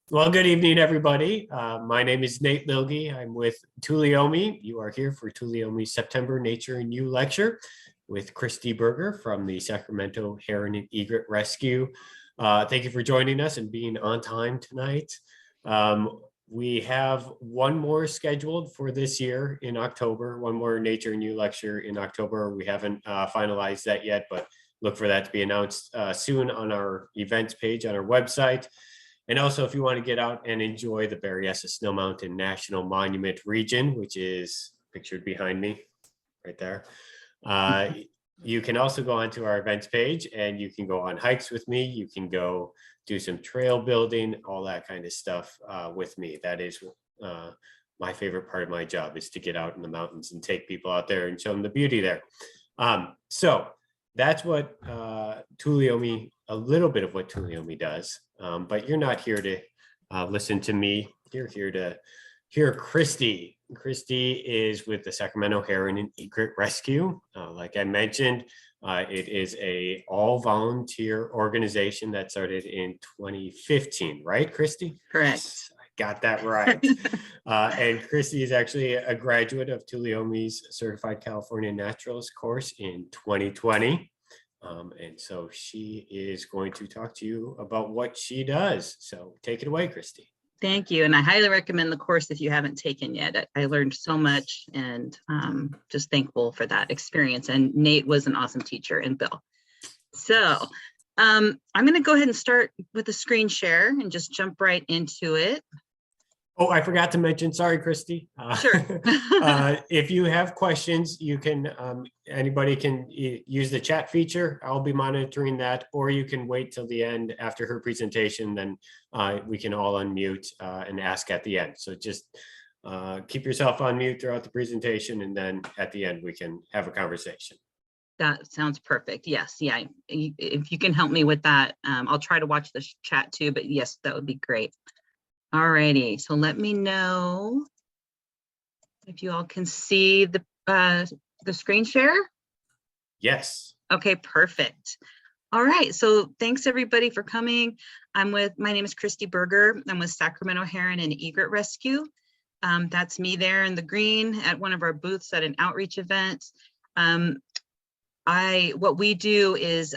Well, good evening, everybody. My name is Nate Lilge. I'm with Tuleyome. You are here for Tuleyome's September Nature and You lecture with Christy Berger from the Sacramento Heron and Egret Rescue. Thank you for joining us and being on time tonight. We have one more scheduled for this year in October, one more Nature and You lecture in October. We haven't finalized that yet, but look for that to be announced soon on our events page on our website. And also, if you want to get out and enjoy the Berryessa Snow Mountain National Monument region, which is pictured behind me right there, you can also go onto our events page and you can go on hikes with me. You can go do some trail building, all that kind of stuff with me. That is my favorite part of my job, is to get out in the mountains and take people out there and show them the beauty there. So that's what Tuleyome, a little bit of what Tuleyome does. But you're not here to listen to me. You're here to hear Christy. Christy is with the Sacramento Heron and Egret Rescue. Like I mentioned, it is a all-volunteer organization that started in 2015, right, Christy? Correct. Yes, I got that right. And Christy is actually a graduate of Tuleyome's Certified California Naturalist course in 2020. And so she is going to talk to you about what she does. So take it away, Christy. Thank you. And I highly recommend the course if you haven't taken yet. I learned so much and just thankful for that experience. And Nate was an awesome teacher, and Bill. So I'm going to go ahead and start with the screen share and just jump right into it. Oh, I forgot to mention, sorry, Christy. Sure. If you have questions, you can, anybody can use the chat feature. I'll be monitoring that, or you can wait till the end after her presentation, then we can all unmute and ask at the end. So just keep yourself on mute throughout the presentation, and then at the end, we can have a conversation. That sounds perfect. Yes. Yeah. If you can help me with that, I'll try to watch the chat too, but yes, that would be great. All righty, so let me know if you all can see the screen share. Yes. Okay, perfect. All right, so thanks everybody for coming. My name is Christy Berger. I'm with Sacramento Heron and Egret Rescue. That's me there in the green at one of our booths at an outreach event. What we do is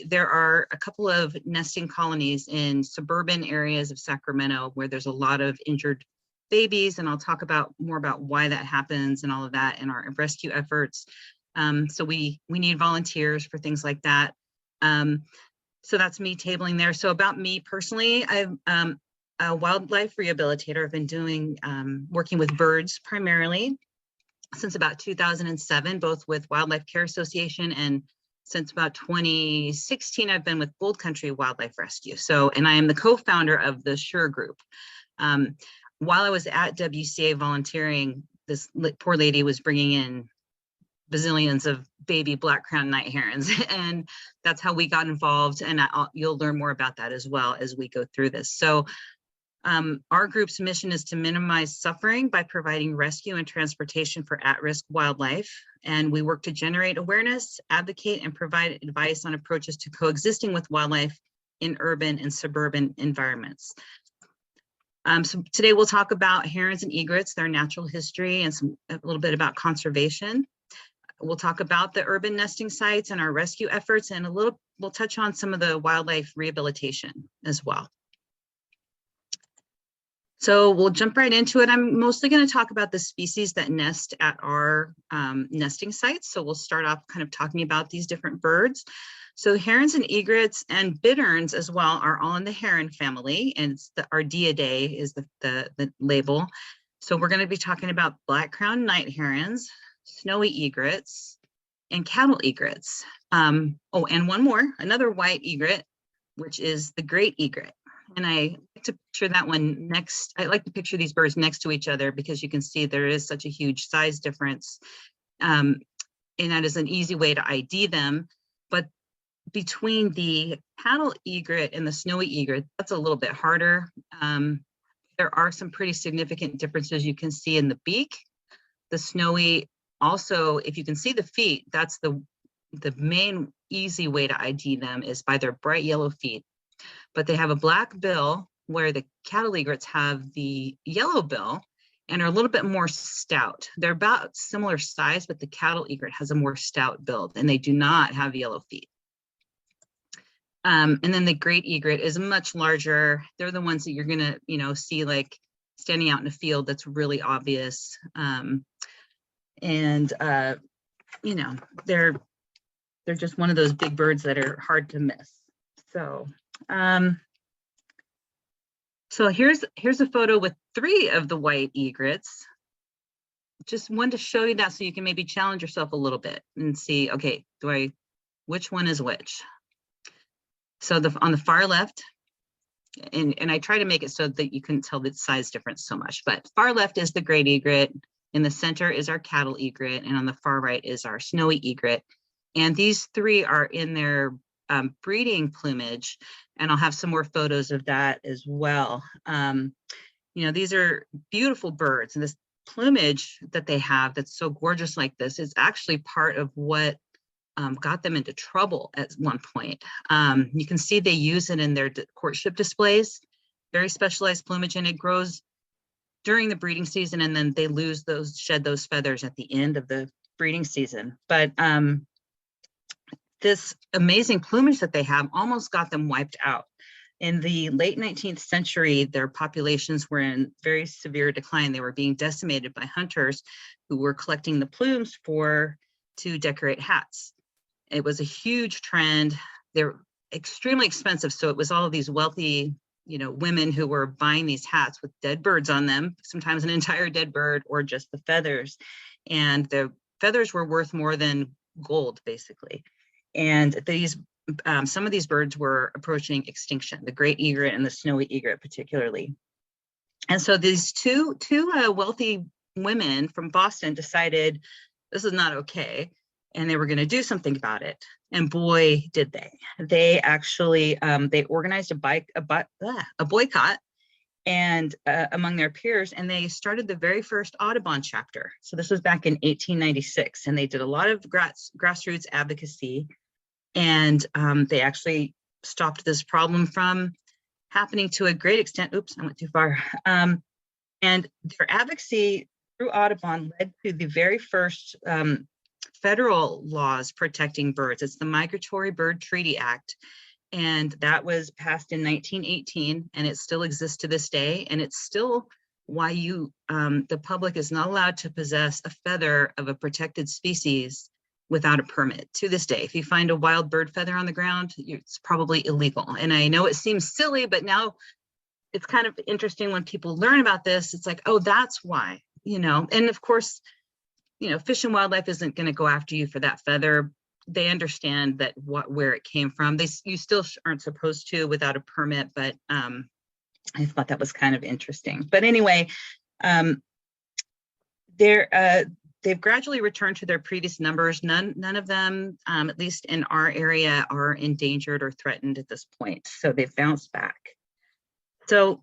there are a couple of nesting colonies in suburban areas of Sacramento where there's a lot of injured babies, and I'll talk more about why that happens and all of that in our rescue efforts. So we need volunteers for things like that. So that's me tabling there. So about me personally, I'm a wildlife rehabilitator. I've been working with birds primarily since about 2007, both with Wildlife Care Association, and since about 2016, I've been with Gold Country Wildlife Rescue. And I am the co-founder of the SURE group. While I was at WCA volunteering, this poor lady was bringing in bazillions of baby black-crowned night herons, and that's how we got involved. And you'll learn more about that as well as we go through this. So our group's mission is to minimize suffering by providing rescue and transportation for at-risk wildlife. And we work to generate awareness, advocate, and provide advice on approaches to coexisting with wildlife in urban and suburban environments. So today we'll talk about herons and egrets, their natural history, and a little bit about conservation. We'll talk about the urban nesting sites and our rescue efforts, and we'll touch on some of the wildlife rehabilitation as well. So we'll jump right into it. I'm mostly going to talk about the species that nest at our nesting sites. So we'll start off kind of talking about these different birds. So herons and egrets and bitterns as well are all in the heron family, and it's our Ardeidae is the label. So we're going to be talking about black-crowned night herons, snowy egrets, and cattle egrets. And one more, another white egret, which is the great egret. And I like to picture that one next. I like to picture these birds next to each other because you can see there is such a huge size difference. And that is an easy way to ID them. But between the cattle egret and the snowy egret, that's a little bit harder. There are some pretty significant differences you can see in the beak. The snowy, also, if you can see the feet, that's the main easy way to ID them is by their bright yellow feet. But they have a black bill where the cattle egrets have the yellow bill and are a little bit more stout. They're about similar size, but the cattle egret has a more stout build, and they do not have yellow feet. And then the great egret is much larger. They're the ones that you're gonna, see like standing out in a field that's really obvious. They're just one of those big birds that are hard to miss. So, here's a photo with 3 of the white egrets. Just wanted to show you that so you can maybe challenge yourself a little bit and see, okay, which one is which? So on the far left, and I try to make it so that you couldn't tell the size difference so much, but far left is the great egret, in the center is our cattle egret, and on the far right is our snowy egret. And these 3 are in their breeding plumage, and I'll have some more photos of that as well. These are beautiful birds, and this plumage that they have that's so gorgeous like this is actually part of what got them into trouble at one point. You can see they use it in their courtship displays, very specialized plumage, and it grows during the breeding season, and then they shed those feathers at the end of the breeding season. But this amazing plumage that they have almost got them wiped out. In the late 19th century, their populations were in very severe decline. They were being decimated by hunters who were collecting the plumes to decorate hats. It was a huge trend. They're extremely expensive. So it was all of these wealthy, women who were buying these hats with dead birds on them, sometimes an entire dead bird or just the feathers. And the feathers were worth more than gold, basically. And some of these birds were approaching extinction, the great egret and the snowy egret particularly. And so these two wealthy women from Boston decided this is not okay, and they were going to do something about it. And boy, did they. They actually, they organized a boycott and among their peers, and they started the very first Audubon chapter. So this was back in 1896, and they did a lot of grassroots advocacy, and they actually stopped this problem from happening to a great extent. Oops, I went too far. And their advocacy through Audubon led to the very first federal laws protecting birds. It's the Migratory Bird Treaty Act. And that was passed in 1918, and it still exists to this day. And it's still why the public is not allowed to possess a feather of a protected species without a permit to this day. If you find a wild bird feather on the ground, it's probably illegal. And I know it seems silly, but now it's kind of interesting when people learn about this. It's like, oh, that's why, and of course, Fish and Wildlife isn't going to go after you for that feather. They understand that where it came from. You still aren't supposed to without a permit, but I thought that was kind of interesting. But anyway, they've gradually returned to their previous numbers. None of them, at least in our area, are endangered or threatened at this point. So they've bounced back. So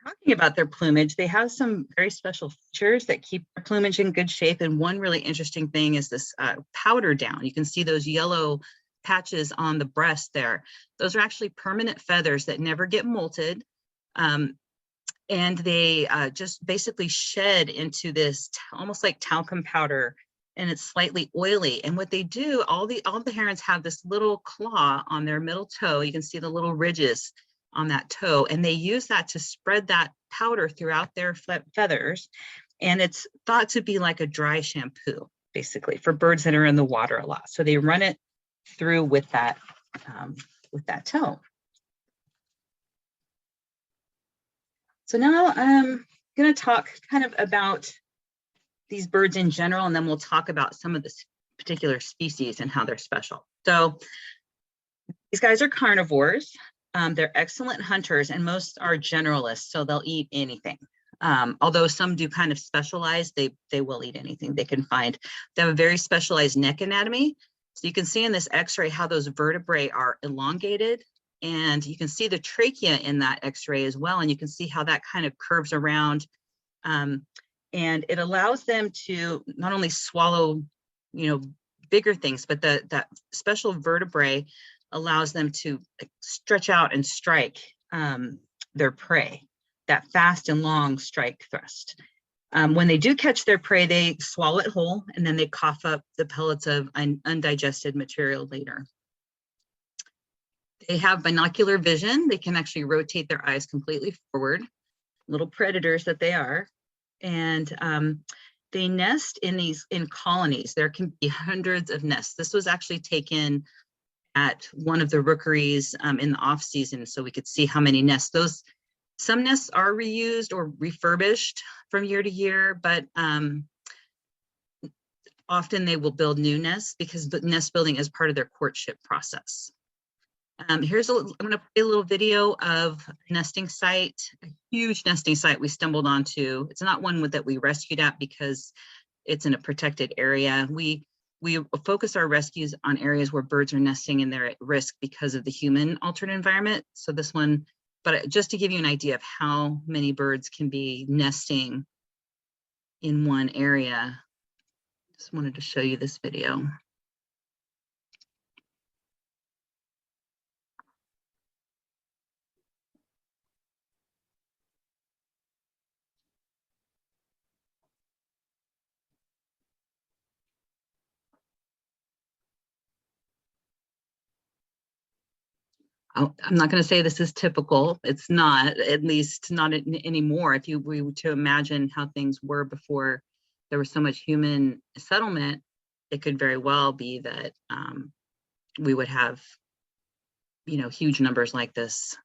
talking about their plumage, they have some very special features that keep their plumage in good shape. And one really interesting thing is this powder down. You can see those yellow patches on the breast there. Those are actually permanent feathers that never get molted. And they just basically shed into this almost like talcum powder, and it's slightly oily. And what they do, all the herons have this little claw on their middle toe. You can see the little ridges on that toe, and they use that to spread that powder throughout their feathers. And it's thought to be like a dry shampoo, basically, for birds that are in the water a lot. So they run it through with that toe. So now I'm going to talk kind of about these birds in general, and then we'll talk about some of the particular species and how they're special. So these guys are carnivores. They're excellent hunters, and most are generalists, so they'll eat anything. Although some do kind of specialize, they will eat anything they can find. They have a very specialized neck anatomy. So you can see in this x-ray how those vertebrae are elongated, and you can see the trachea in that x-ray as well, and you can see how that kind of curves around. And it allows them to not only swallow, bigger things, but that special vertebrae allows them to stretch out and strike their prey, that fast and long strike thrust. When they do catch their prey, they swallow it whole, and then they cough up the pellets of undigested material later. They have binocular vision. They can actually rotate their eyes completely forward, little predators that they are. And they nest in colonies. There can be hundreds of nests. This was actually taken at one of the rookeries in the off season, so we could see how many nests. Some nests are reused or refurbished from year to year, but often they will build new nests because the nest building is part of their courtship process. I'm going to play a little video of a nesting site, a huge nesting site we stumbled onto. It's not one that we rescued at because it's in a protected area. We focus our rescues on areas where birds are nesting and they're at risk because of the human altered environment. So this one, but just to give you an idea of how many birds can be nesting in one area, just wanted to show you this video. I'm not going to say this is typical. It's not, at least not anymore. If we were to imagine how things were before there was so much human settlement, it could very well be that we would have, huge numbers like this.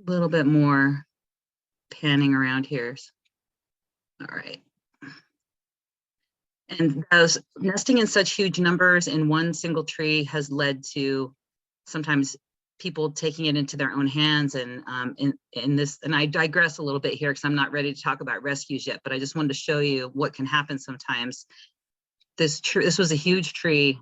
A little bit more panning around here. All right. And those nesting in such huge numbers in one single tree has led to sometimes people taking it into their own hands. And in this, and I digress a little bit here because I'm not ready to talk about rescues yet, but I just wanted to show you what can happen sometimes. This was a huge tree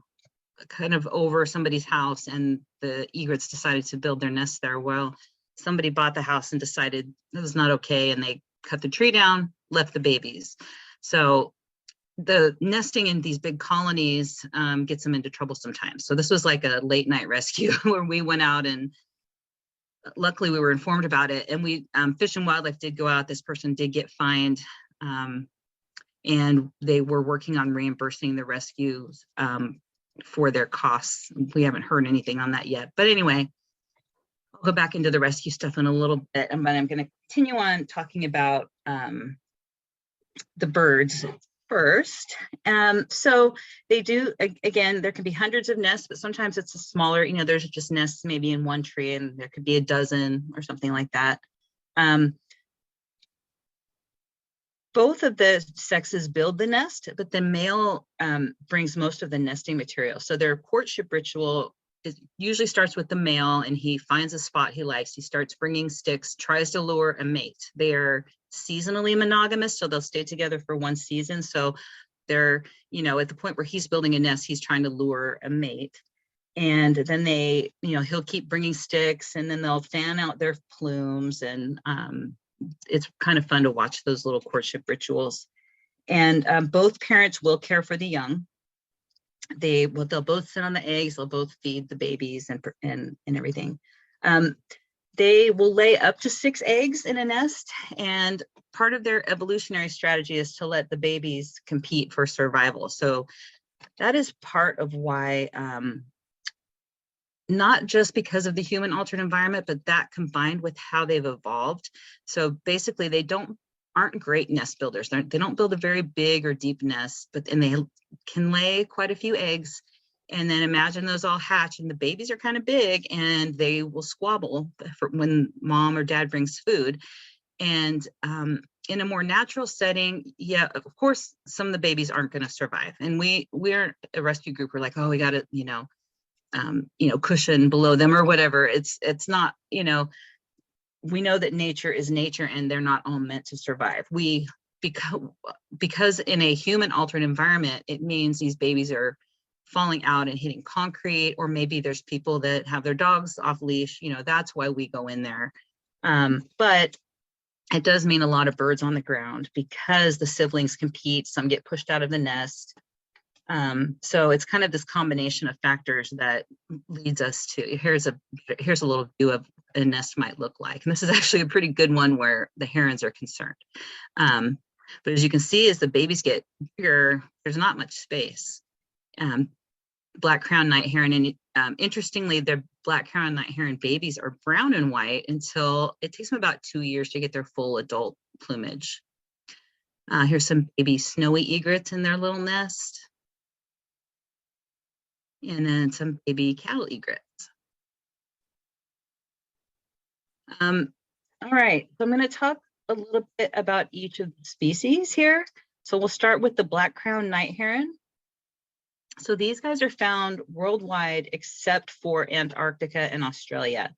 kind of over somebody's house, and the egrets decided to build their nest there. Well, somebody bought the house and decided it was not okay, and they cut the tree down, left the babies. So the nesting in these big colonies gets them into trouble sometimes. So this was like a late night rescue where we went out, and luckily we were informed about it. And we Fish and Wildlife did go out. This person did get fined, and they were working on reimbursing the rescues for their costs. We haven't heard anything on that yet. But anyway, I'll go back into the rescue stuff in a little bit, but I'm going to continue on talking about the birds first. So they do, again, there can be hundreds of nests, but sometimes it's a smaller, there's just nests maybe in one tree, and there could be a dozen or something like that. Both of the sexes build the nest, but the male brings most of the nesting material. So their courtship ritual usually starts with the male, and he finds a spot he likes. He starts bringing sticks, tries to lure a mate. They are seasonally monogamous, so they'll stay together for one season. So they're, at the point where he's building a nest, he's trying to lure a mate. And then they, he'll keep bringing sticks, and then they'll fan out their plumes, and it's kind of fun to watch those little courtship rituals. And both parents will care for the young. They'll both sit on the eggs. They'll both feed the babies and everything. They will lay up to 6 eggs in a nest, and part of their evolutionary strategy is to let the babies compete for survival. So that is part of why, not just because of the human altered environment, but that combined with how they've evolved. So basically they aren't great nest builders. They don't build a very big or deep nest, and they can lay quite a few eggs. And then imagine those all hatch, and the babies are kind of big, and they will squabble when mom or dad brings food. And in a more natural setting, yeah, of course, some of the babies aren't going to survive. And we're a rescue group. We're like, oh, we got to, cushion below them or whatever. It's not, we know that nature is nature, and they're not all meant to survive. Because in a human altered environment, it means these babies are falling out and hitting concrete, or maybe there's people that have their dogs off leash. That's why we go in there. But it does mean a lot of birds on the ground because the siblings compete. Some get pushed out of the nest. So it's kind of this combination of factors that leads us to, here's a little view of a nest might look like. And this is actually a pretty good one where the herons are concerned. But as you can see, as the babies get bigger, there's not much space. Black crowned night heron, and interestingly, the black crowned night heron babies are brown and white until it takes them about 2 years to get their full adult plumage. Here's some baby snowy egrets in their little nest. And then some baby cattle egrets. All right, so I'm going to talk a little bit about each of the species here. So we'll start with the black crowned night heron. So these guys are found worldwide except for Antarctica and Australia.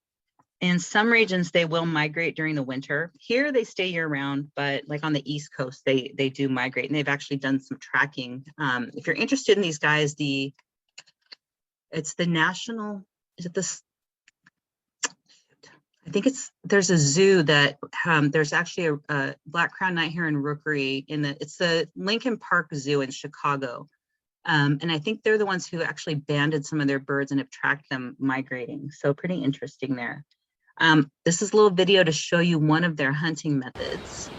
In some regions, they will migrate during the winter. Here, they stay year round, but like on the East Coast, they do migrate, and they've actually done some tracking. If you're interested in these guys, it's the national, is it this? I think there's a zoo that there's actually a black crowned night heron rookery it's the Lincoln Park Zoo in Chicago. And I think they're the ones who actually banded some of their birds and have tracked them migrating. So pretty interesting there. This is a little video to show you one of their hunting methods.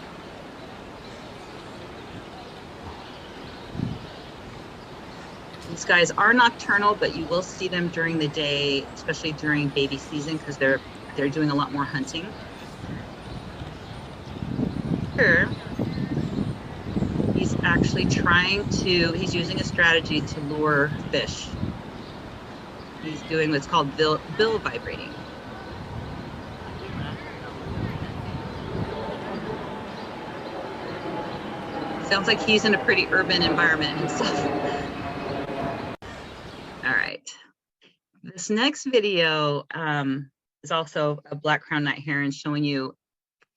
These guys are nocturnal, but you will see them during the day, especially during baby season, because they're doing a lot more hunting. Here, he's actually he's using a strategy to lure fish. He's doing what's called bill vibrating. Sounds like he's in a pretty urban environment himself. All right. This next video is also a black crowned night heron showing you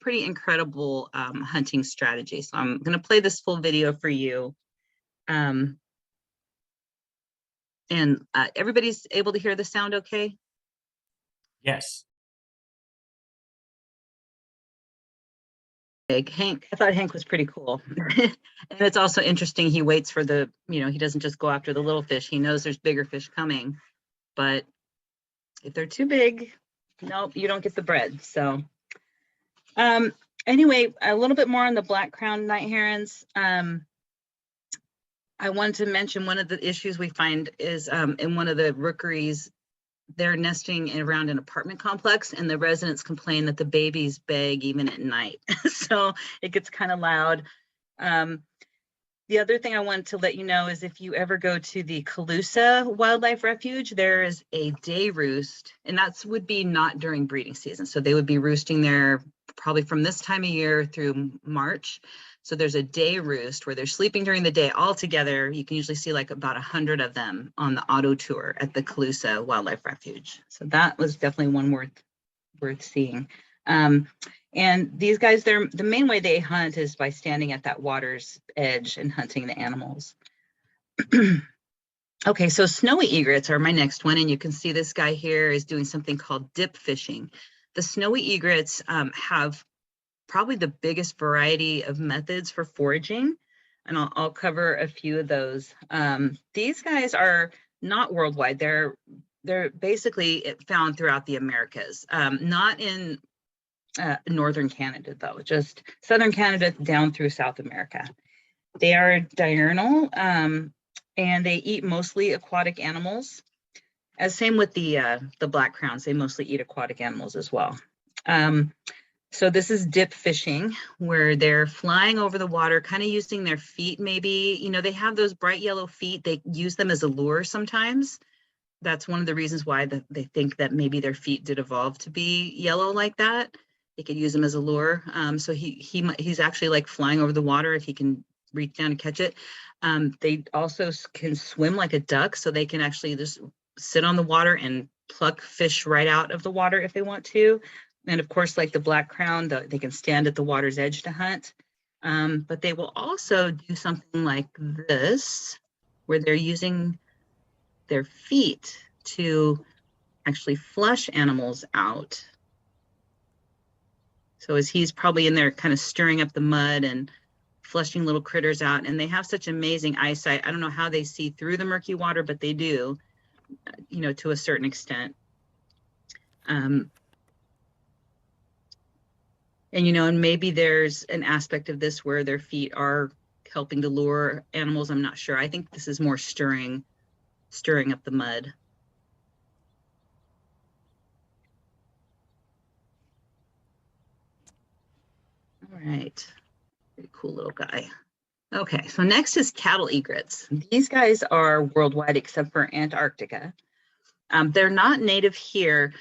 pretty incredible hunting strategy. So I'm going to play this full video for you. And everybody's able to hear the sound okay? Yes. Hank, I thought Hank was pretty cool. And it's also interesting, he waits for he doesn't just go after the little fish. He knows there's bigger fish coming, but if they're too big, nope, you don't get the bread. So anyway, a little bit more on the black crowned night herons. I wanted to mention one of the issues we find is in one of the rookeries, they're nesting around an apartment complex, and the residents complain that the babies beg even at night. So it gets kind of loud. The other thing I wanted to let you know is if you ever go to the Calusa Wildlife Refuge, there is a day roost, and that would be not during breeding season. So they would be roosting there probably from this time of year through March. So there's a day roost where they're sleeping during the day all together. You can usually see like about 100 of them on the auto tour at the Calusa Wildlife Refuge. So that was definitely one worth seeing. And these guys, the main way they hunt is by standing at that water's edge and hunting the animals. Okay, so snowy egrets are my next one. And you can see this guy here is doing something called dip fishing. The snowy egrets have probably the biggest variety of methods for foraging, and I'll cover a few of those. These guys are not worldwide. They're basically found throughout the Americas, not in northern Canada though, just southern Canada down through South America. They are diurnal, and they eat mostly aquatic animals. As same with the black crowns, they mostly eat aquatic animals as well. So this is dip fishing, where they're flying over the water, kind of using their feet maybe. They have those bright yellow feet. They use them as a lure sometimes. That's one of the reasons why they think that maybe their feet did evolve to be yellow like that. They could use them as a lure. So he's actually like flying over the water if he can reach down and catch it. They also can swim like a duck, so they can actually just sit on the water and pluck fish right out of the water if they want to. And of course, like the black crown, they can stand at the water's edge to hunt. But they will also do something like this, where they're using their feet to actually flush animals out. So as he's probably in there kind of stirring up the mud and flushing little critters out, and they have such amazing eyesight. I don't know how they see through the murky water, but they do, to a certain extent. And, and maybe there's an aspect of this where their feet are helping to lure animals. I'm not sure. I think this is more stirring up the mud. All right, pretty cool little guy. Okay, so next is cattle egrets. These guys are worldwide except for Antarctica. They're not native here.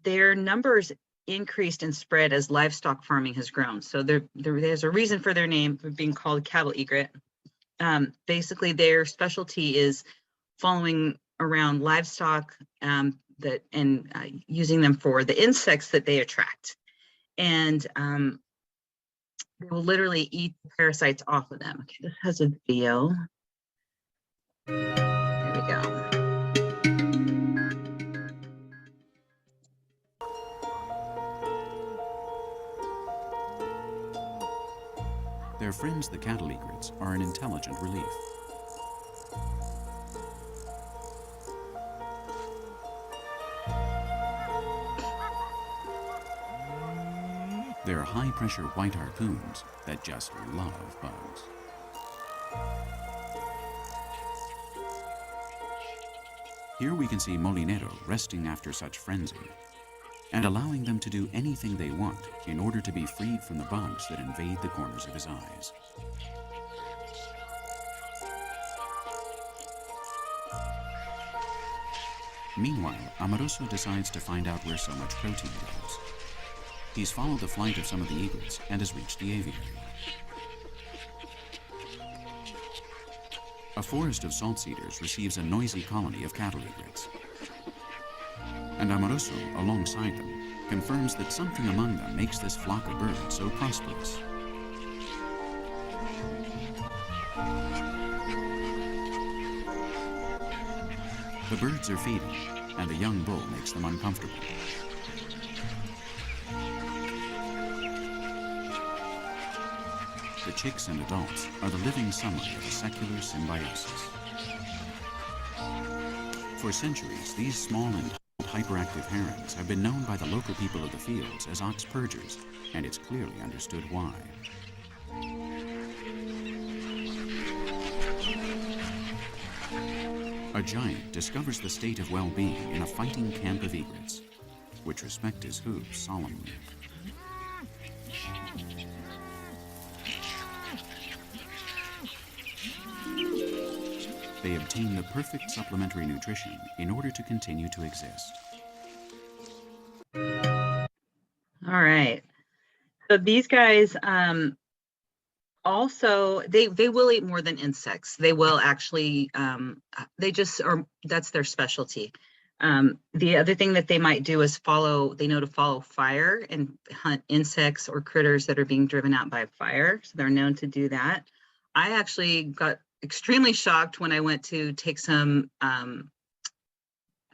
Their numbers increased and spread as livestock farming has grown. So there's a reason for their name being called cattle egret. Basically, their specialty is following around livestock using them for the insects that they attract. And they will literally eat the parasites off of them. Okay, this has a video. There we go. Their friends, the cattle egrets, are an intelligent relief. They're high-pressure white harpoons that just love bugs. Here we can see Molinero resting after such frenzy and allowing them to do anything they want in order to be freed from the bugs that invade the corners of his eyes. Meanwhile, Amoroso decides to find out where so much protein goes. He's followed the flight of some of the egrets and has reached the aviary. A forest of salt cedars receives a noisy colony of cattle egrets. And Amoroso, alongside them, confirms that something among them makes this flock of birds so prosperous. The birds are feeding, and the young bull makes them uncomfortable. The chicks and adults are the living summary of a secular symbiosis. For centuries, these small and hyperactive herons have been known by the local people of the fields as ox purgers, and it's clearly understood why. A giant discovers the state of well-being in a fighting camp of egrets, which respect his hooves solemnly. They obtain the perfect supplementary nutrition in order to continue to exist. All right. So these guys also, they will eat more than insects. They will actually, they just are, that's their specialty. The other thing that they might do is they know to follow fire and hunt insects or critters that are being driven out by fire. So they're known to do that. I actually got extremely shocked when I went to take some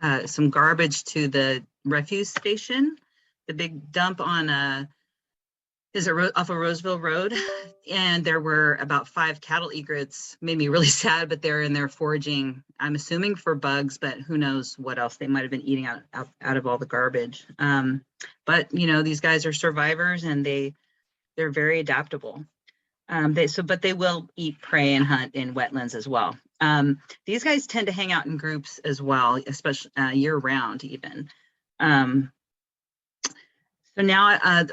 garbage to the refuse station, the big dump on off of Roseville Road, and there were about 5 cattle egrets. Made me really sad, but they're in there foraging, I'm assuming for bugs, but who knows what else they might have been eating out of all the garbage. But these guys are survivors, and they're very adaptable. But they will eat prey and hunt in wetlands as well. These guys tend to hang out in groups as well, especially year round even. So now, I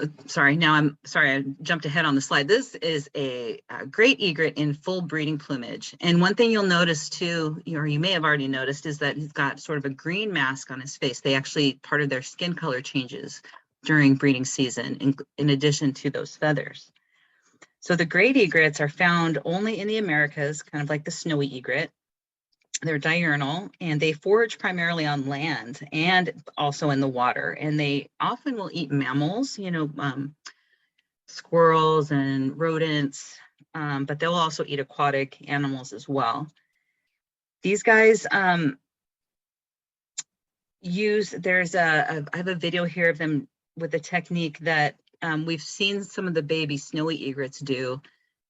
jumped ahead on the slide. This is a great egret in full breeding plumage. And one thing you'll notice too, or you may have already noticed, is that he's got sort of a green mask on his face. Part of their skin color changes during breeding season, in addition to those feathers. So the great egrets are found only in the Americas, kind of like the snowy egret. They're diurnal, and they forage primarily on land and also in the water. And they often will eat mammals, squirrels and rodents, but they'll also eat aquatic animals as well. These guys I have a video here of them with a technique that we've seen some of the baby snowy egrets do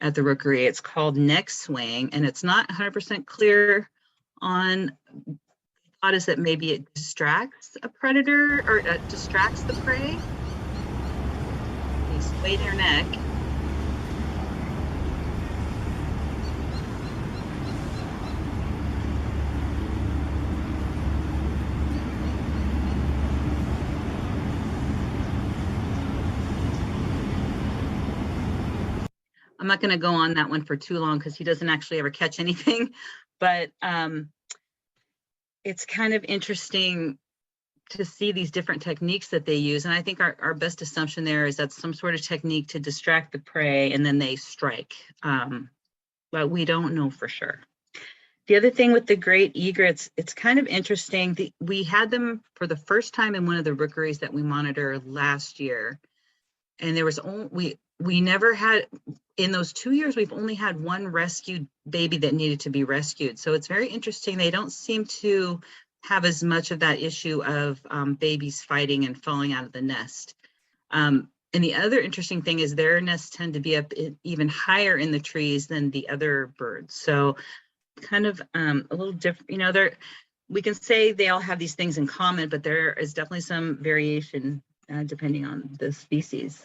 at the rookery. It's called neck swing, and it's not 100% clear on the thought is that maybe it distracts a predator or distracts the prey. sway their neck. I'm not going to go on that one for too long because he doesn't actually ever catch anything, but it's kind of interesting to see these different techniques that they use. And I think our best assumption there is that's some sort of technique to distract the prey and then they strike. But we don't know for sure. The other thing with the great egrets, it's kind of interesting. We had them for the first time in one of the rookeries that we monitored last year. And there was only, we never had, in those 2 years, we've only had one rescued baby that needed to be rescued. So it's very interesting. They don't seem to have as much of that issue of babies fighting and falling out of the nest. And the other interesting thing is their nests tend to be up even higher in the trees than the other birds. So kind of a little different, you know, we can say they all have these things in common, but there is definitely some variation depending on the species.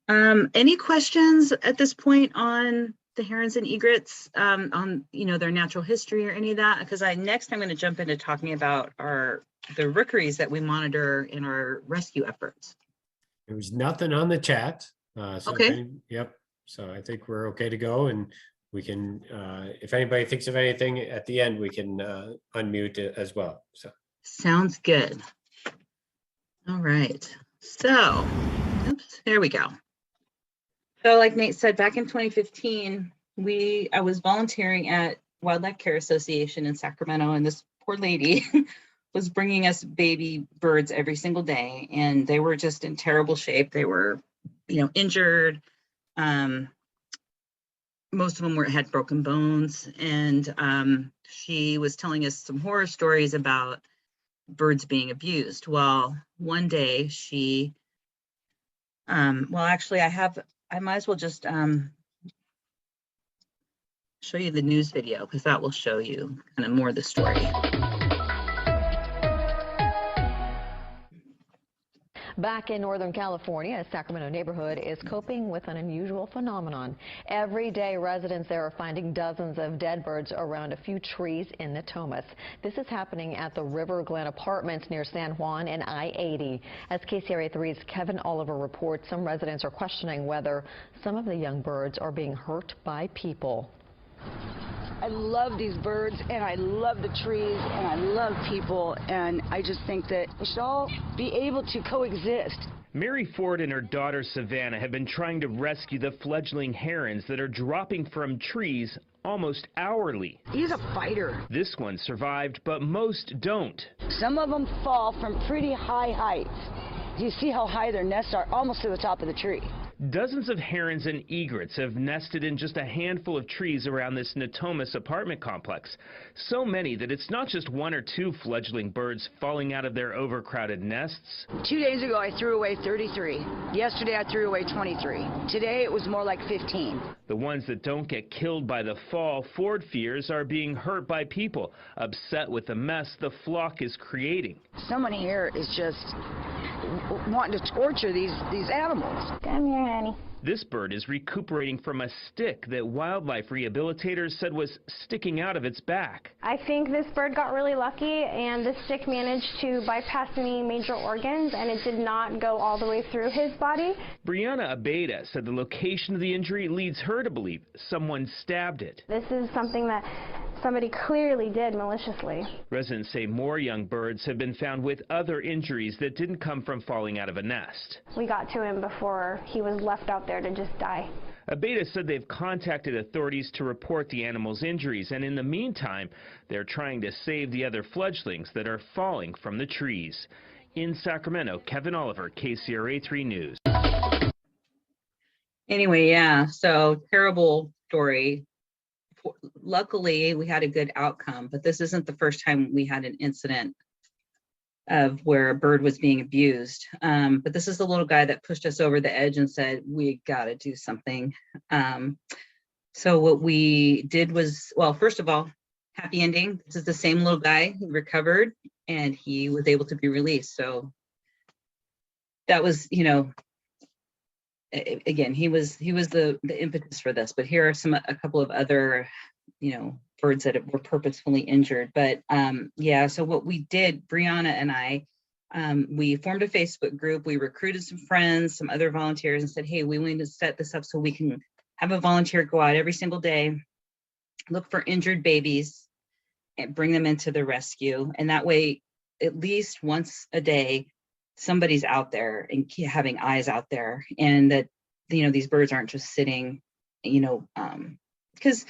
Any questions at this point on the herons and egrets, on their natural history or any of that? Because next I'm going to jump into talking about the rookeries that we monitor in our rescue efforts. There was nothing on the chat. Okay. Yep. So I think we're okay to go, and we can, if anybody thinks of anything at the end, we can unmute it as well. So sounds good. All right. So, oops, there we go. So like Nate said, back in 2015, I was volunteering at Wildlife Care Association in Sacramento, and this poor lady was bringing us baby birds every single day, and they were just in terrible shape. They were, injured. Most of them had broken bones, and she was telling us some horror stories about birds being abused. Well, one day she, actually I might as well just show you the news video, because that will show you kind of more of the story. Back in Northern California, a Sacramento neighborhood is coping with an unusual phenomenon. Every day, residents there are finding dozens of dead birds around a few trees in Natomas. This is happening at the River Glen Apartments near San Juan and I-80. As KCRA 3's Kevin Oliver reports, some residents are questioning whether some of the young birds are being hurt by people. I love these birds, and I love the trees, and I love people, and I just think that we should all be able to coexist. Mary Ford and her daughter Savannah have been trying to rescue the fledgling herons that are dropping from trees almost hourly. He's a fighter. This one survived, but most don't. Some of them fall from pretty high heights. Do you see how high their nests are? Almost to the top of the tree. Dozens of herons and egrets have nested in just a handful of trees around this Natomas apartment complex. So many that it's not just one or two fledgling birds falling out of their overcrowded nests. 2 days ago, I threw away 33. Yesterday, I threw away 23. Today, it was more like 15. The ones that don't get killed by the fall, Ford fears, are being hurt by people, upset with the mess the flock is creating. Someone here is just wanting to torture these animals. Come here, honey. This bird is recuperating from a stick that wildlife rehabilitators said was sticking out of its back. I think this bird got really lucky, and the stick managed to bypass many major organs, and it did not go all the way through his body. Brianna Abeda said the location of the injury leads her to believe someone stabbed it. This is something that somebody clearly did maliciously. Residents say more young birds have been found with other injuries that didn't come from falling out of a nest. We got to him before he was left out there to just die. Abeda said they've contacted authorities to report the animal's injuries, and in the meantime, they're trying to save the other fledglings that are falling from the trees. In Sacramento, Kevin Oliver, KCRA 3 News. Anyway, yeah, so terrible story. Luckily, we had a good outcome, but this isn't the first time we had an incident of where a bird was being abused. But this is the little guy that pushed us over the edge and said, we got to do something. So what we did was, well, first of all, happy ending. This is the same little guy who recovered, and he was able to be released. So that was, you know, again, he was the impetus for this. But here are a couple of other, you know, birds that were purposefully injured. But yeah, so what we did, Brianna and I, we formed a Facebook group. We recruited some friends, some other volunteers, and said, hey, we need to set this up so we can have a volunteer go out every single day, look for injured babies and bring them into the rescue. And that way, at least once a day, somebody's out there and having eyes out there, and that, you know, these birds aren't just sitting, you know, because,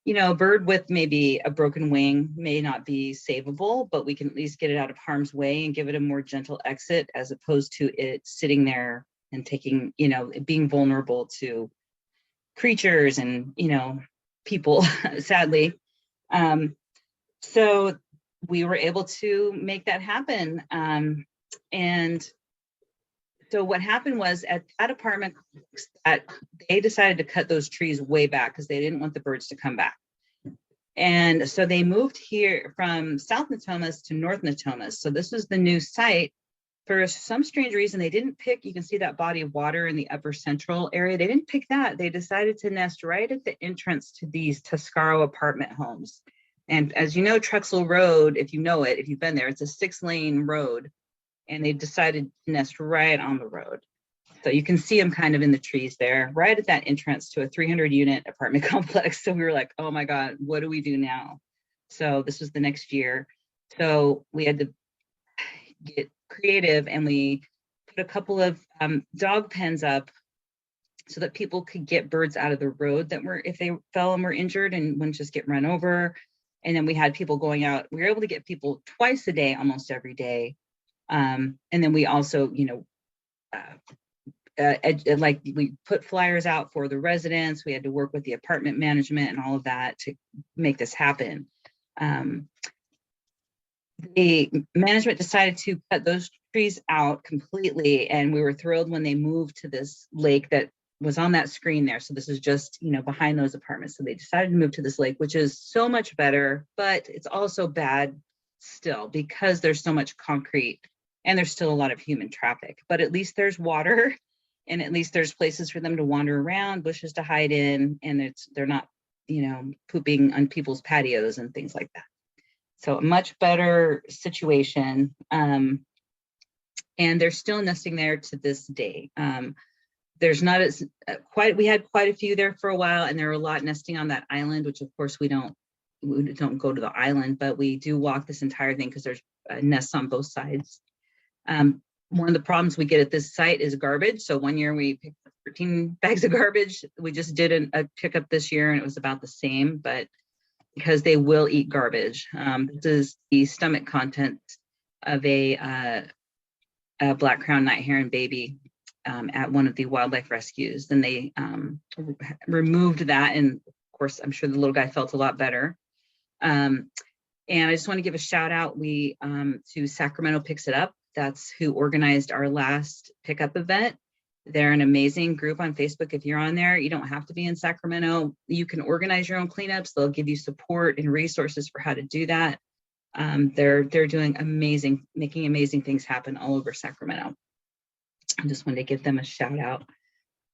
you know, a bird with maybe a broken wing may not be savable, but we can at least get it out of harm's way and give it a more gentle exit, as opposed to it sitting there and taking, you know, being vulnerable to creatures and, you know, people, sadly. So we were able to make that happen. And so what happened was, at that apartment complex, that they decided to cut those trees way back because they didn't want the birds to come back. And so they moved here from South Natomas to North Natomas. So this was the new site. For some strange reason, they didn't pick, you can see that body of water in the upper central area. They didn't pick that. They decided to nest right at the entrance to these Tuscaro apartment homes. And as you know, Truxell Road, if you know it, if you've been there, it's a 6-lane road. And they decided to nest right on the road. So you can see them kind of in the trees there, right at that entrance to a 300-unit apartment complex. So we were like, oh my God, what do we do now? So this was the next year. So we had to get creative, and we put a couple of dog pens up so that people could get birds out of the road that were, if they fell and were injured and wouldn't just get run over. And then we had people going out. We were able to get people twice a day, almost every day. And then we also, you know, like we put flyers out for the residents. We had to work with the apartment management and all of that to make this happen. The management decided to cut those trees out completely, and we were thrilled when they moved to this lake that was on that screen there. So this is just, you know, behind those apartments. So they decided to move to this lake, which is so much better, but it's also bad still because there's so much concrete. And there's still a lot of human traffic, but at least there's water, and at least there's places for them to wander around, bushes to hide in, and they're not, you know, pooping on people's patios and things like that. So a much better situation. And they're still nesting there to this day. There's not as we had quite a few there for a while, and there were a lot nesting on that island, which of course we don't go to the island, but we do walk this entire thing because there's nests on both sides. One of the problems we get at this site is garbage. So one year we picked up 13 bags of garbage. We just did a pickup this year, and it was about the same, but because they will eat garbage. This is the stomach content of a black crowned night heron baby at one of the wildlife rescues. Then they removed that, and of course, I'm sure the little guy felt a lot better. And I just want to give a shout out to Sacramento Picks It Up. That's who organized our last pickup event. They're an amazing group on Facebook. If you're on there, you don't have to be in Sacramento. You can organize your own cleanups. They'll give you support and resources for how to do that. They're doing amazing, making amazing things happen all over Sacramento. I just wanted to give them a shout out.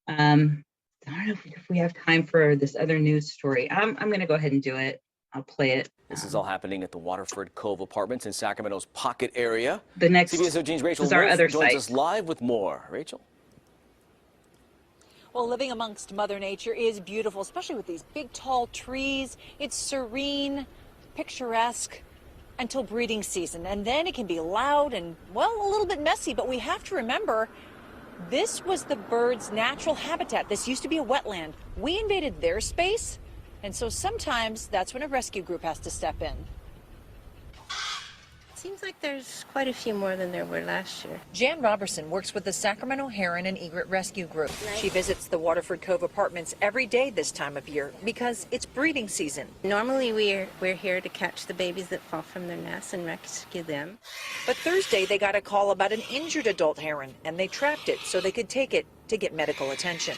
I don't know if we have time for this other news story. I'm going to go ahead and do it. I'll play it. This is all happening at the Waterford Cove Apartments in Sacramento's Pocket area. The next CBS 13's Rachel is our other joins site. us live with more. Rachel? Well, living amongst Mother Nature is beautiful, especially with these big, tall trees. It's serene, picturesque until breeding season. And then it can be loud and, well, a little bit messy. But we have to remember, this was the birds' natural habitat. This used to be a wetland. We invaded their space. And so sometimes that's when a rescue group has to step in. Seems like there's quite a few more than there were last year. Jan Robertson works with the Sacramento Heron and Egret Rescue Group. She visits the Waterford Cove Apartments every day this time of year because it's breeding season. Normally we're here to catch the babies that fall from their nests and rescue them. But Thursday they got a call about an injured adult heron, and they trapped it so they could take it to get medical attention.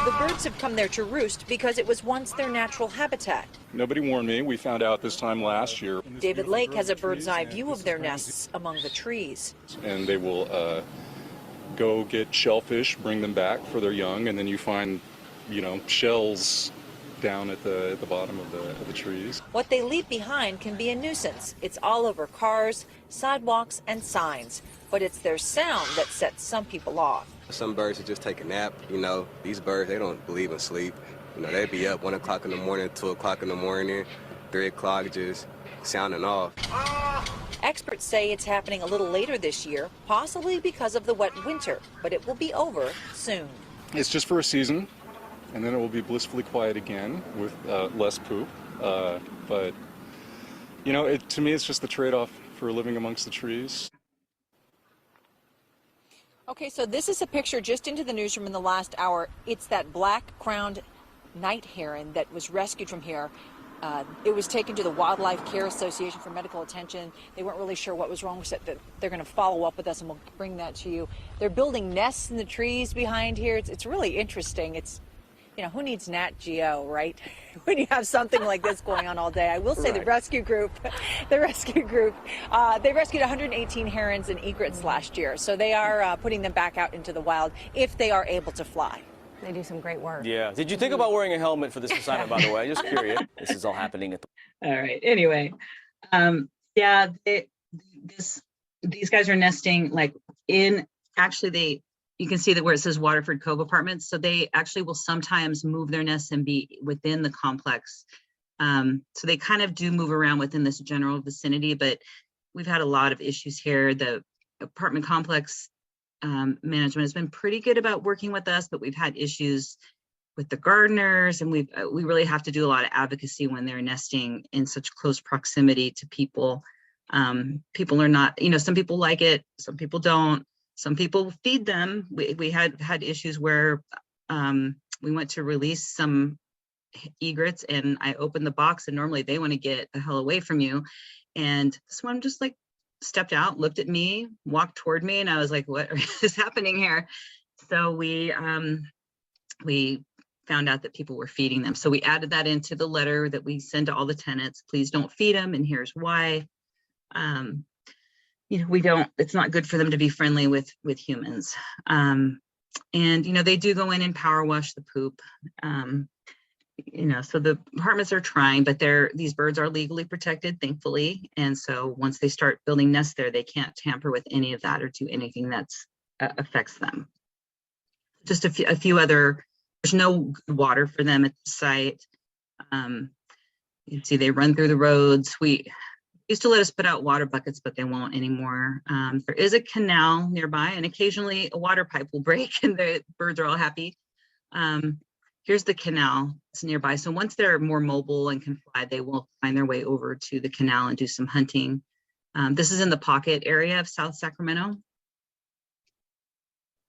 The birds have come there to roost because it was once their natural habitat. Nobody warned me. We found out this time last year. David Lake has a bird's eye view of their nests among the trees. And they will go get shellfish, bring them back for their young, and then you find, shells down at the bottom of the trees. What they leave behind can be a nuisance. It's all over cars, sidewalks, and signs. But it's their sound that sets some people off. Some birds would just take a nap. These birds, they don't believe in sleep. They'd be up 1 o'clock in the morning, 2 o'clock in the morning, 3 o'clock, just sounding off. Experts say it's happening a little later this year, possibly because of the wet winter, but it will be over soon. It's just for a season, and then it will be blissfully quiet again with less poop. But, to me, it's just the trade-off for living amongst the trees. Okay, so this is a picture just into the newsroom in the last hour. It's that black-crowned night heron that was rescued from here. It was taken to the Wildlife Care Association for medical attention. They weren't really sure what was wrong with it. They're going to follow up with us, and we'll bring that to you. They're building nests in the trees behind here. It's really interesting. It's, who needs Nat Geo, right? When you have something like this going on all day. I will say the rescue group, they rescued 118 herons and egrets last year. So they are putting them back out into the wild if they are able to fly. They do some great work. Yeah. Did you think about wearing a helmet for this assignment, by the way? Just curious. This is all happening at the... All right. Anyway, these guys are nesting you can see that where it says Waterford Cove Apartments. So they actually will sometimes move their nests and be within the complex. So they kind of do move around within this general vicinity, but we've had a lot of issues here. The apartment complex management has been pretty good about working with us, but we've had issues with the gardeners, and we really have to do a lot of advocacy when they're nesting in such close proximity to people. People are not, some people like it, some people don't. Some people feed them. We had issues where we went to release some egrets, and I opened the box, and normally they want to get the hell away from you. And this one just stepped out, looked at me, walked toward me, and I was like, what is happening here? So we found out that people were feeding them. So we added that into the letter that we send to all the tenants. Please don't feed them, and here's why. It's not good for them to be friendly with humans. And, they do go in and power wash the poop. So the apartments are trying, but these birds are legally protected, thankfully. And so once they start building nests there, they can't tamper with any of that or do anything that affects them. Just a few other, there's no good water for them at the site. You can see they run through the roads. We used to let us put out water buckets, but they won't anymore. There is a canal nearby, and occasionally a water pipe will break and the birds are all happy. Here's the canal, it's nearby. So once they're more mobile and can fly, they will find their way over to the canal and do some hunting. This is in the pocket area of South Sacramento.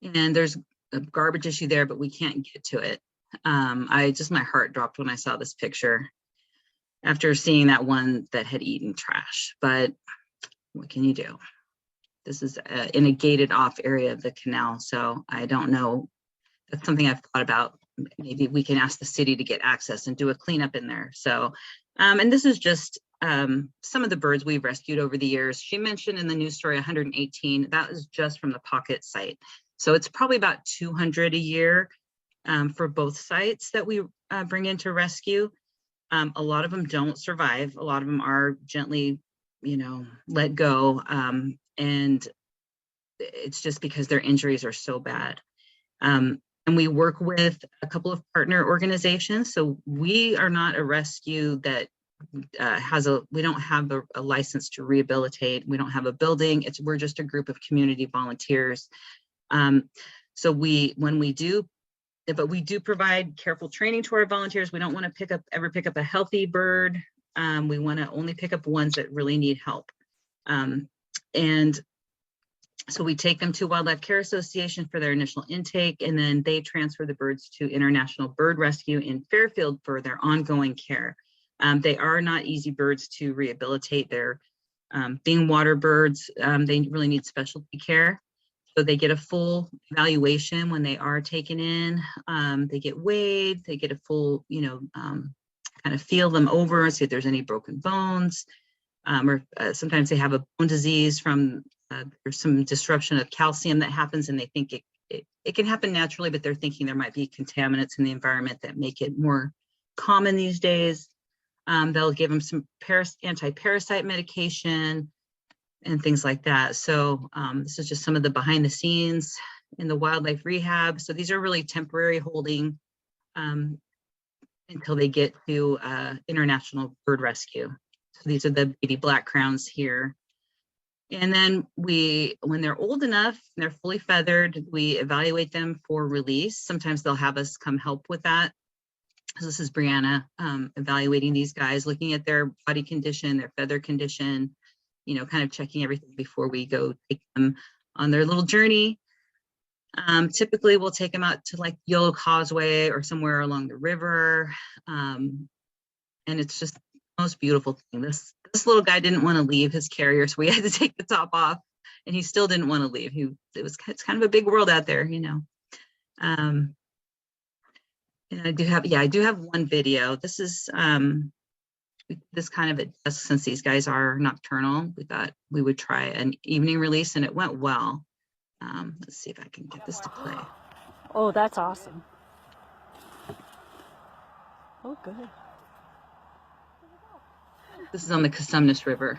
And there's a garbage issue there, but we can't get to it. My heart dropped when I saw this picture after seeing that one that had eaten trash, but what can you do? This is in a gated off area of the canal. So I don't know, that's something I've thought about. Maybe we can ask the city to get access and do a cleanup in there. So, and this is just some of the birds we've rescued over the years. She mentioned in the news story 118, that is just from the pocket site. So it's probably about 200 a year for both sites that we bring into rescue. A lot of them don't survive. A lot of them are gently, let go. And it's just because their injuries are so bad. And we work with a couple of partner organizations. So we are not a rescue that we don't have a license to rehabilitate. We don't have a building. We're just a group of community volunteers. So we do provide careful training to our volunteers. We don't want to ever pick up a healthy bird. We want to only pick up ones that really need help. And so we take them to Wildlife Care Association for their initial intake, and then they transfer the birds to International Bird Rescue in Fairfield for their ongoing care. They are not easy birds to rehabilitate. They're being water birds, they really need specialty care. So they get a full evaluation when they are taken in. They get weighed, they get a full, kind of feel them over, see if there's any broken bones. Or sometimes they have a bone disease from there's some disruption of calcium that happens, and they think it can happen naturally, but they're thinking there might be contaminants in the environment that make it more common these days. They'll give them some anti-parasite medication and things like that. So this is just some of the behind the scenes in the wildlife rehab. So these are really temporary holding until they get to international bird rescue. So these are the baby black crowns here. And then when they're old enough, and they're fully feathered, we evaluate them for release. Sometimes they'll have us come help with that. So this is Brianna evaluating these guys, looking at their body condition, their feather condition, you know, kind of checking everything before we go take them on their little journey. Typically we'll take them out to like Yellow Causeway or somewhere along the river. And it's just the most beautiful thing. This little guy didn't want to leave his carrier, so we had to take the top off, and he still didn't want to leave. It's kind of a big world out there, you know. And I do have one video. This is this kind of adjusts, since these guys are nocturnal. We thought we would try an evening release, and it went well. Let's see if I can get this to play. Oh, that's awesome. Oh, good. This is on the Cosumnes River.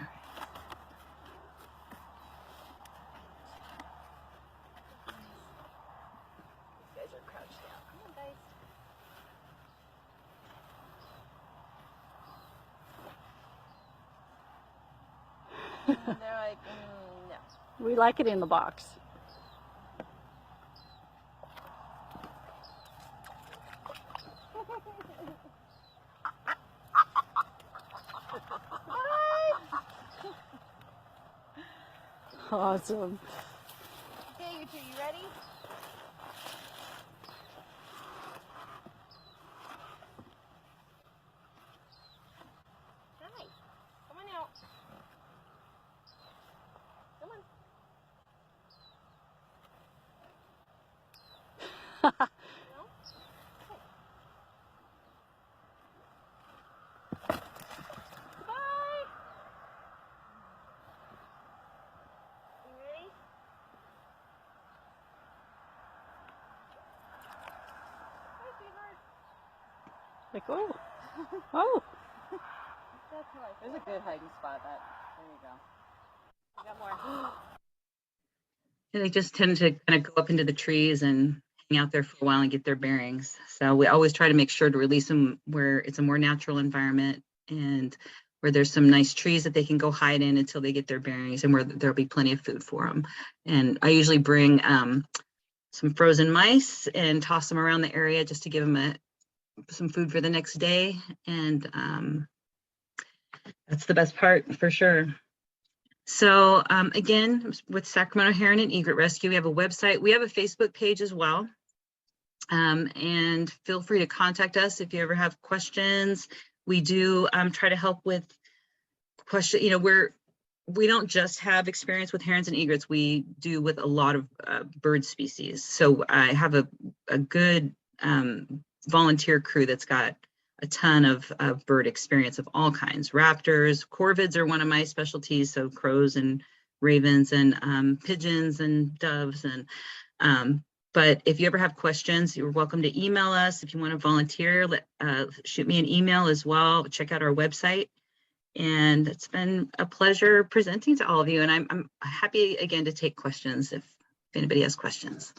They're like, no. We like it in the box. Awesome. Okay, you two, you ready? Hi. Come on out. Come on. No? Okay. Bye. You ready? Hi, sweetheart. Like, oh. Oh. That's nice. There's a good hiding spot. There you go. You got more. And they just tend to kind of go up into the trees and hang out there for a while and get their bearings. So we always try to make sure to release them where it's a more natural environment and where there's some nice trees that they can go hide in until they get their bearings, and where there'll be plenty of food for them. And I usually bring some frozen mice and toss them around the area just to give them some food for the next day. And that's the best part for sure. So again, with Sacramento Heron and Egret Rescue, we have a website. We have a Facebook page as well. And feel free to contact us if you ever have questions. We do try to help with questions. You know, we don't just have experience with herons and egrets. We do with a lot of bird species. So I have a good volunteer crew that's got a ton of bird experience of all kinds. Raptors, corvids are one of my specialties, so crows and ravens and pigeons and doves. And but if you ever have questions, you're welcome to email us. If you want to volunteer, shoot me an email as well. Check out our website. And it's been a pleasure presenting to all of you. And I'm happy again to take questions if anybody has questions.